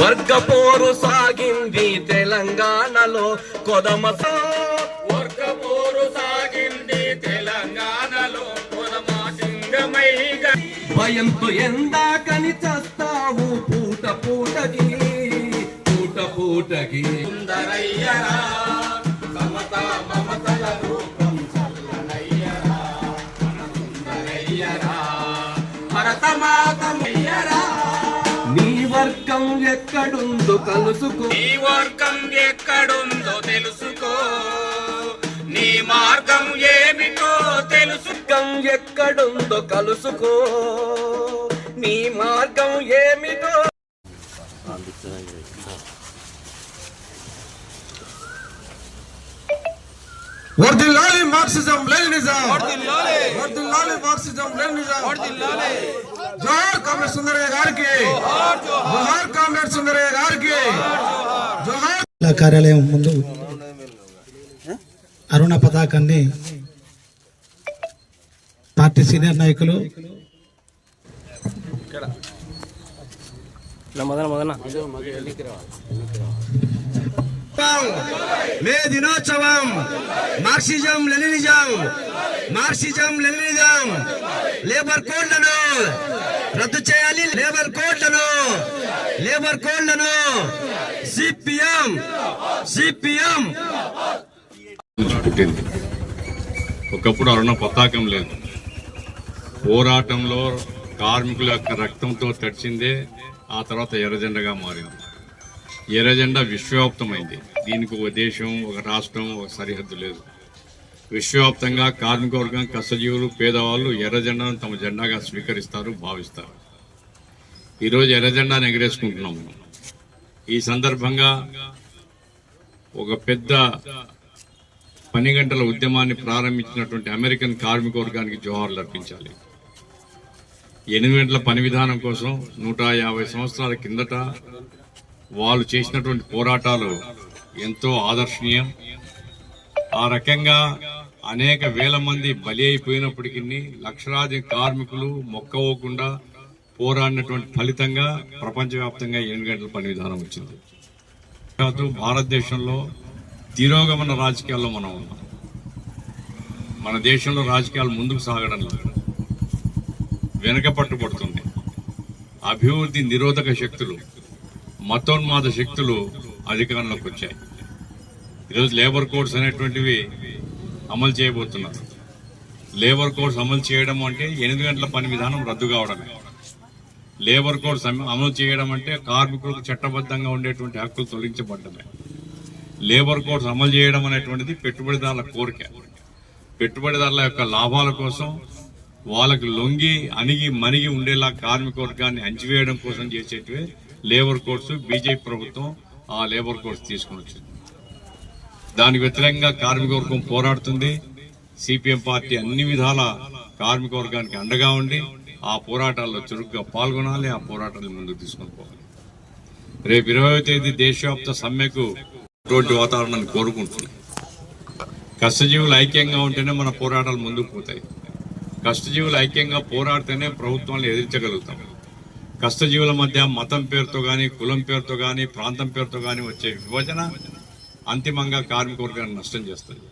వర్గ పోరు సాగింది తెలంగాణలో కొదమతో వర్గ పోరు సాగింది తెలంగాణలో కొదమాసింగమైగా భయంతో ఎందాకని చస్తావు పూట పూటకి పూట పూటకి సుందరయ్యరా సమత మమతల రూపం చల్లనయ్యరా మన సుందరయ్యరా భరతమాతమయ్యరా నీ వర్గం ఎక్కడుందో కలుసుకో నీ వర్గం ఎక్కడుందో తెలుసుకో నీ మార్గం ఏమిటో తెలుసుకో వర్గం ఎక్కడుందో కలుసుకో నీ మార్గం ఏమిటో వర్ధిల్లాలి మార్క్సిజం లెనినిజం వర్ధిల్లాలి మార్క్సిజం లెనినిజం జోహార్ కామ్రేడ్ సుందరయ్య గారికి జోహార్ కామ్రేడ్ సుందరయ్య గారికి జోహార్ కార్యాలయం ముందు అరుణ పతాకాన్ని పార్టీ సీనియర్ నాయకులు మే దినోత్సవం Marxism Leninism Marxism Leninism labour కోడ్లను రద్దు చేయాలి లేబర్ కోడ్లను సిపిఎం పుట్టింది. ఒకప్పుడు అరుణ పతాకం లేదు. పోరాటంలో కార్మికుల యొక్క రక్తంతో తడిచిందే ఆ తర్వాత ఎర్రజెండగా మారింది. ఎర్రజెండా విశ్వవ్యాప్తమైంది. దీనికి ఒక దేశం, ఒక రాష్ట్రం, ఒక సరిహద్దు లేదు. విశ్వవ్యాప్తంగా కార్మిక వర్గం, కష్టజీవులు, పేదవాళ్ళు ఎర్రజెండాను తమ జెండాగా స్వీకరిస్తారు, భావిస్తారు. ఈరోజు ఎర్రజెండాను ఎగరేసుకుంటున్నాం. ఈ సందర్భంగా ఒక పెద్ద పని గంటల ఉద్యమాన్ని ప్రారంభించినటువంటి అమెరికన్ కార్మిక వర్గానికి జోహార్లు అర్పించాలి. 8 గంటల పని విధానం కోసం 150 సంవత్సరాల కిందట వాళ్ళు చేసినటువంటి పోరాటాలు ఎంతో ఆదర్శనీయం. ఆ రకంగా అనేక వేల మంది బలి అయిపోయినప్పటికీ లక్షలాది కార్మికులు మొక్కవోకుండా పోరాడినటువంటి ఫలితంగా ప్రపంచవ్యాప్తంగా 8 గంటల పని విధానం వచ్చింది. భారతదేశంలో తిరోగమన రాజకీయాల్లో మనం ఉన్నాం. మన దేశంలో రాజకీయాలు ముందుకు సాగడం లేదు, వెనక పట్టుబడుతుంది. అభివృద్ధి నిరోధక శక్తులు, మతోన్మాద శక్తులు అధికారంలోకి వచ్చాయి. ఈరోజు లేబర్ కోడ్స్ అనేటువంటివి అమలు చేయబోతున్నారు. లేబర్ కోడ్స్ అమలు చేయడం అంటే 8 గంటల పని విధానం రద్దు కావడమే. లేబర్ కోడ్స్ అమలు చేయడం అంటే కార్మికులకు చట్టబద్ధంగా ఉండేటువంటి హక్కులు తొలగించబడ్డమే. లేబర్ కోడ్స్ అమలు చేయడం అనేటువంటిది పెట్టుబడిదారుల కోరిక. పెట్టుబడిదారుల యొక్క లాభాల కోసం వాళ్ళకి లొంగి అణిగి మణిగి ఉండేలా కార్మిక వర్గాన్ని అంచివేయడం కోసం చేసేటివే లేబర్ కోడ్స్. బీజేపీ ప్రభుత్వం ఆ లేబర్ కోడ్స్ తీసుకుని వచ్చింది. దానికి వ్యతిరేకంగా కార్మిక వర్గం పోరాడుతుంది. సిపిఎం పార్టీ అన్ని విధాల కార్మిక వర్గానికి అండగా ఉండి ఆ పోరాటాల్లో చురుగ్గా పాల్గొనాలి, ఆ పోరాటాలను ముందుకు తీసుకుని పోవాలి. రేపు 20వ తేదీ దేశవ్యాప్త సమ్మెకు ఇటువంటి వాతావరణాన్ని కోరుకుంటున్నాం. కష్టజీవులు ఐక్యంగా ఉంటేనే మన పోరాటాలు ముందుకు పోతాయి. కష్టజీవులు ఐక్యంగా పోరాడితేనే ప్రభుత్వాన్ని ఎదిరించగలుగుతాం. కష్టజీవుల మధ్య మతం పేరుతో గాని, కులం పేరుతో గాని, ప్రాంతం పేరుతో గాని వచ్చే విభజన అంతిమంగా కార్మిక వర్గాన్ని నష్టం చేస్తుంది.